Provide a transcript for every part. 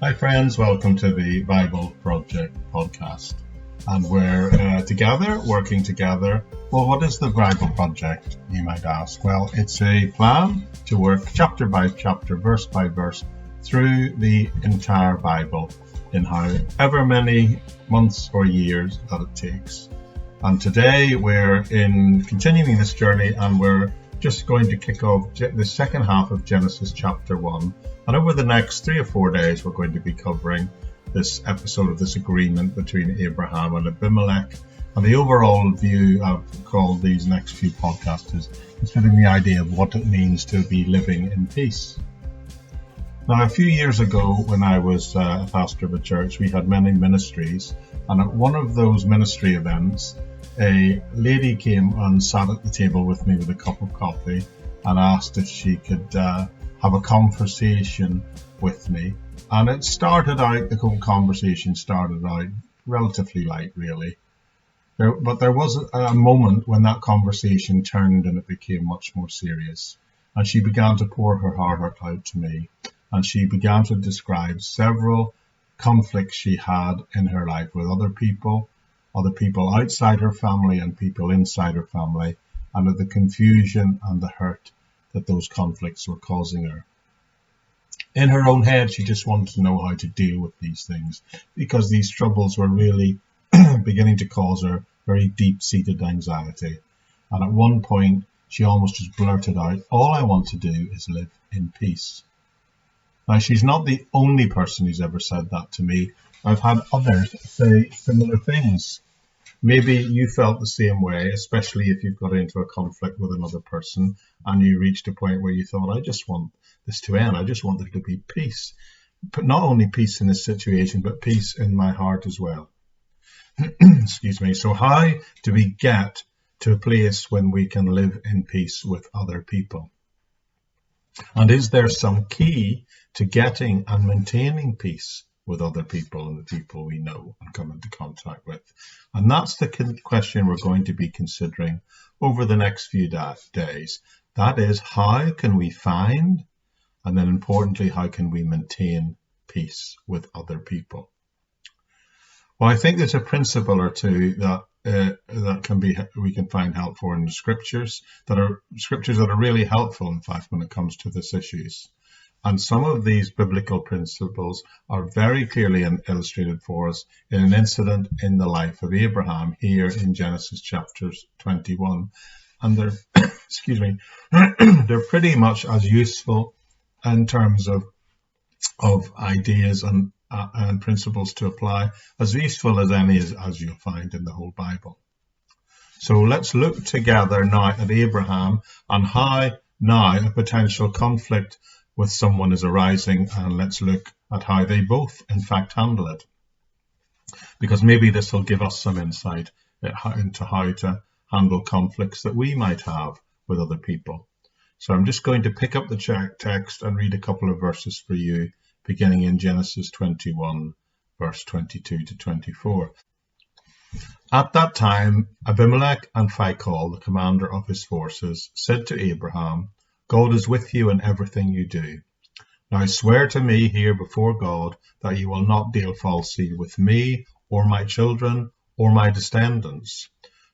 Hi friends, welcome to the Bible Project podcast. And we're together, working together. Well, what is the Bible Project, you might ask? Well, it's a plan to work chapter by chapter, verse by verse, through the entire Bible in however many months or years that it takes. And today we're continuing this journey, and we're just going to kick off the second half of Genesis chapter 1. And over the next 3 or 4 days, we're going to be covering this episode of this agreement between Abraham and Abimelech. And the overall view I've called these next few podcasts is considering the idea of what it means to be living in peace. Now, a few years ago, when I was a pastor of a church, we had many ministries. And at one of those ministry events, a lady came and sat at the table with me with a cup of coffee and asked if she could have a conversation with me. And the conversation started out relatively light, really. But there was a moment when that conversation turned and it became much more serious. And she began to pour her heart out to me. And she began to describe several conflicts she had in her life with other people outside her family and people inside her family, and of the confusion and the hurt that those conflicts were causing her. In her own head, she just wanted to know how to deal with these things, because these troubles were really beginning to cause her very deep-seated anxiety. And at one point, she almost just blurted out, "All I want to do is live in peace." Now, she's not the only person who's ever said that to me. I've had others say similar things. Maybe you felt the same way, especially if you've got into a conflict with another person and you reached a point where you thought, I just want this to end. I just want there to be peace. But not only peace in this situation, but peace in my heart as well. Excuse me. So how do we get to a place when we can live in peace with other people? And is there some key to getting and maintaining peace with other people and the people we know and come into contact with? And that's the question we're going to be considering over the next few days. That is, how can we find, and then importantly, how can we maintain peace with other people? Well, I think there's a principle or two that we can find helpful in the scriptures that are really helpful, in fact, when it comes to this issues. And some of these biblical principles are very clearly illustrated for us in an incident in the life of Abraham here in Genesis chapter 21. And they're, excuse me, they're pretty much as useful in terms of ideas and principles to apply, as useful as any as you'll find in the whole Bible. So let's look together now at Abraham and how now a potential conflict with someone is arising, and let's look at how they both in fact handle it, because maybe this will give us some insight into how to handle conflicts that we might have with other people. So I'm just going to pick up the text and read a couple of verses for you, beginning in Genesis 21 verse 22 to 24. At that time Abimelech and Phicol, the commander of his forces, said to Abraham, "God is with you in everything you do. Now swear to me here before God that you will not deal falsely with me or my children or my descendants.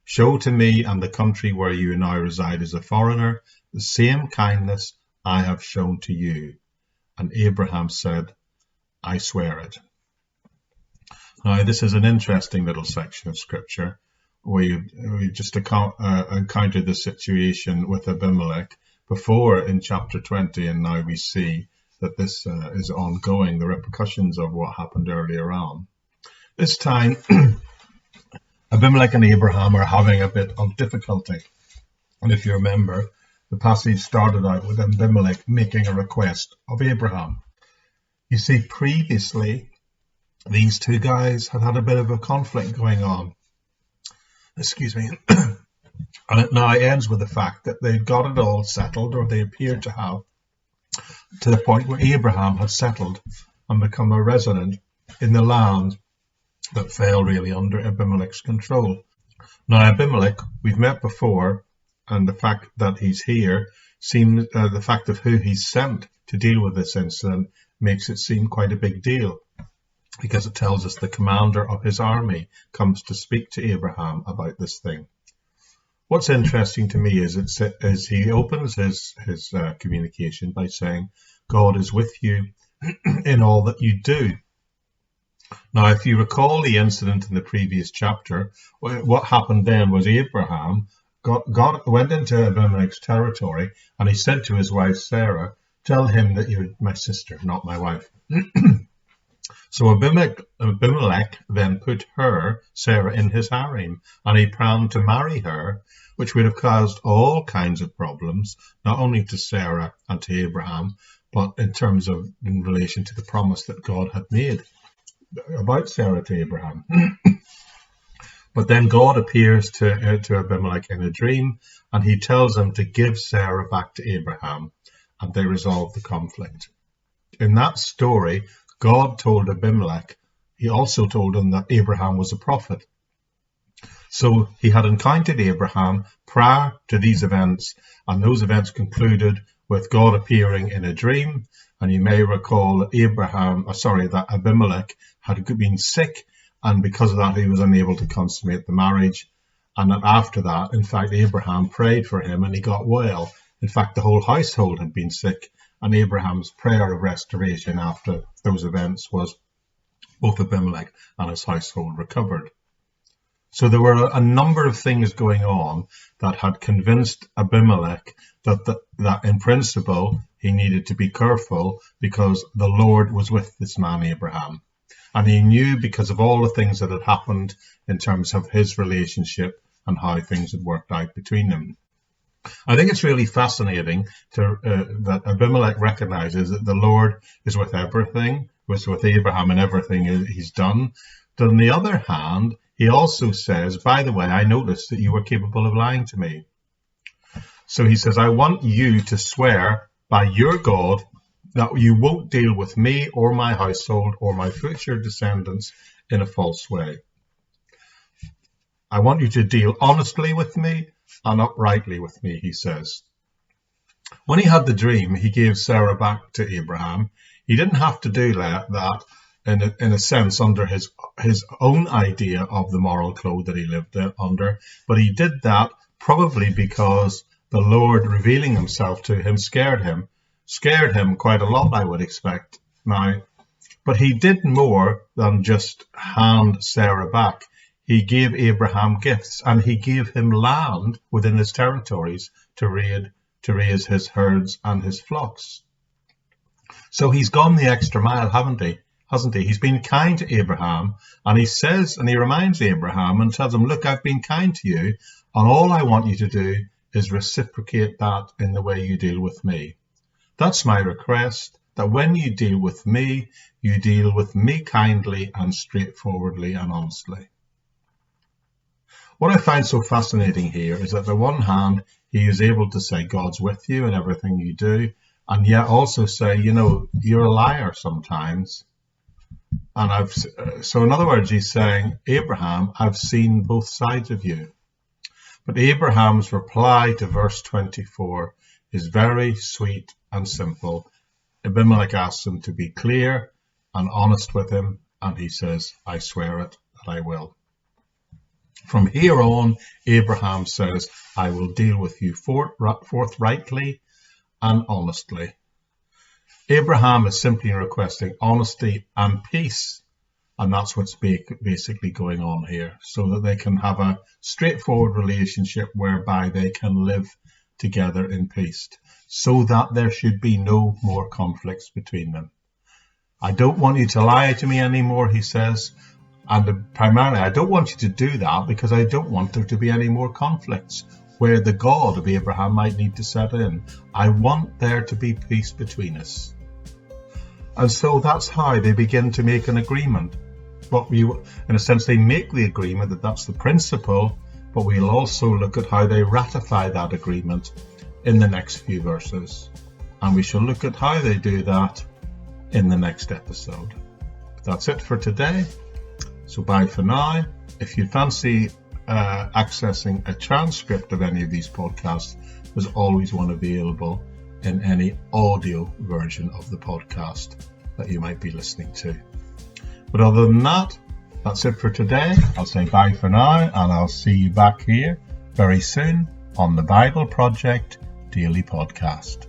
Show to me and the country where you now reside as a foreigner the same kindness I have shown to you." And Abraham said, "I swear it." Now this is an interesting little section of scripture where we just encountered the situation with Abimelech before in chapter 20, and now we see that this is ongoing, the repercussions of what happened earlier on. This time, Abimelech and Abraham are having a bit of difficulty. And if you remember, the passage started out with Abimelech making a request of Abraham. You see, previously, these two guys had a bit of a conflict going on. Excuse me. And it now ends with the fact that they've got it all settled, or they appear to have, to the point where Abraham had settled and become a resident in the land that fell really under Abimelech's control. Now, Abimelech, we've met before, and the fact that he's here seems, the fact of who he's sent to deal with this incident makes it seem quite a big deal, because it tells us the commander of his army comes to speak to Abraham about this thing. What's interesting to me is he opens his communication by saying, God is with you in all that you do. Now, if you recall the incident in the previous chapter, what happened then was Abraham God went into Abimelech's territory, and he said to his wife Sarah, tell him that you're my sister, not my wife. So Abimelech then put her, Sarah, in his harem, and he planned to marry her, which would have caused all kinds of problems, not only to Sarah and to Abraham, but in relation to the promise that God had made about Sarah to Abraham. But then God appears to Abimelech in a dream, and he tells him to give Sarah back to Abraham, and they resolve the conflict. In that story, God told Abimelech, he also told him that Abraham was a prophet. So he had encountered Abraham prior to these events, and those events concluded with God appearing in a dream. And you may recall that Abimelech had been sick, and because of that he was unable to consummate the marriage. And that after that, in fact, Abraham prayed for him and he got well. In fact, the whole household had been sick, and Abraham's prayer of restoration after those events was both Abimelech and his household recovered. So there were a number of things going on that had convinced Abimelech that in principle he needed to be careful, because the Lord was with this man Abraham. And he knew, because of all the things that had happened in terms of his relationship and how things had worked out between them. I think it's really fascinating that Abimelech recognizes that the Lord is with everything, was with Abraham and everything he's done. But on the other hand, he also says, by the way, I noticed that you were capable of lying to me. So he says, I want you to swear by your God that you won't deal with me or my household or my future descendants in a false way. I want you to deal honestly with me and uprightly with me, he says. When he had the dream, he gave Sarah back to Abraham. He didn't have to do that in a sense under his own idea of the moral code that he lived under, but he did that probably because the Lord revealing himself to him scared him quite a lot, I would expect now. But he did more than just hand Sarah back. He gave Abraham gifts, and he gave him land within his territories to raise his herds and his flocks. So he's gone the extra mile, hasn't he? He's been kind to Abraham, and he reminds Abraham and tells him, look, I've been kind to you, and all I want you to do is reciprocate that in the way you deal with me. That's my request, that when you deal with me kindly and straightforwardly and honestly. What I find so fascinating here is that on the one hand, he is able to say God's with you in everything you do, and yet also say, you're a liar sometimes. And so in other words, he's saying, Abraham, I've seen both sides of you. But Abraham's reply to verse 24 is very sweet and simple. Abimelech asks him to be clear and honest with him, and he says, I swear it, that I will. From here on, Abraham says, I will deal with you forthrightly and honestly. Abraham is simply requesting honesty and peace, and that's what's basically going on here, so that they can have a straightforward relationship whereby they can live together in peace, so that there should be no more conflicts between them. I don't want you to lie to me anymore, he says, and primarily I don't want you to do that because I don't want there to be any more conflicts where the God of Abraham might need to set in. I want there to be peace between us. And so that's how they begin to make an agreement. In a sense, they make the agreement that that's the principle, but we'll also look at how they ratify that agreement in the next few verses. And we shall look at how they do that in the next episode. That's it for today. So bye for now. If you fancy accessing a transcript of any of these podcasts, there's always one available in any audio version of the podcast. that you might be listening to. But other than that, that's it for today. I'll say bye for now, and I'll see you back here very soon on the Bible Project Daily Podcast.